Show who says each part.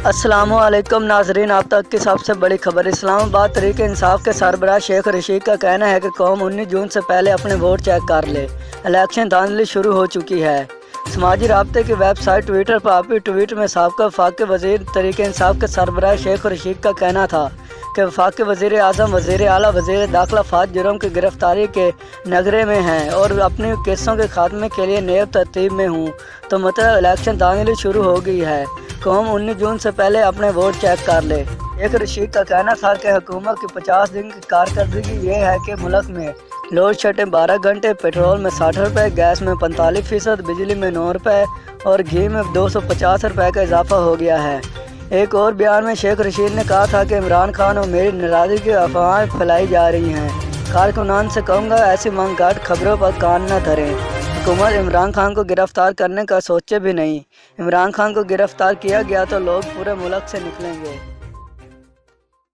Speaker 1: السلام علیکم ناظرین، آپ تک کی سب سے بڑی خبر۔ اسلام آباد تحریک انصاف کے سربراہ شیخ رشید کا کہنا ہے کہ قوم 19 جون سے پہلے اپنے ووٹ چیک کر لے، الیکشن دھاندلی شروع ہو چکی ہے۔ سماجی رابطے کی ویب سائٹ ٹویٹر پر اپنی ٹویٹ میں سابقہ وفاقی وزیر تحریک انصاف کے سربراہ شیخ رشید کا کہنا تھا کہ وفاقی وزیر اعظم، وزیر اعلیٰ، وزیر داخلہ فحش جرم کی گرفتاری کے نگرے میں ہیں اور اپنی کیسوں کے خاتمے کے لیے نیب ترتیب میں ہوں، تو مطلب الیکشن دھاندلی شروع ہو گئی ہے۔ قوم 19 جون سے پہلے اپنے ووٹ چیک کر لے۔ شیخ رشید کا کہنا تھا کہ حکومت کی 50 دن کی کارکردگی یہ ہے کہ ملک میں لوڈ شیڈنگ 12 گھنٹے، پیٹرول میں 60 روپے، گیس میں 45%، بجلی میں 9 روپے اور گھی میں 250 روپے کا اضافہ ہو گیا ہے۔ ایک اور بیان میں شیخ رشید نے کہا تھا کہ عمران خان اور میری ناراضگی کی افواہیں پھیلائی جا رہی ہیں۔ کارکنان سے کہوں گا ایسی منگ گھڑ خبروں پر کان نہ دھریں۔ حکومت عمران خان کو گرفتار کرنے کا سوچے بھی نہیں۔ عمران خان کو گرفتار کیا گیا تو لوگ پورے ملک سے نکلیں گے۔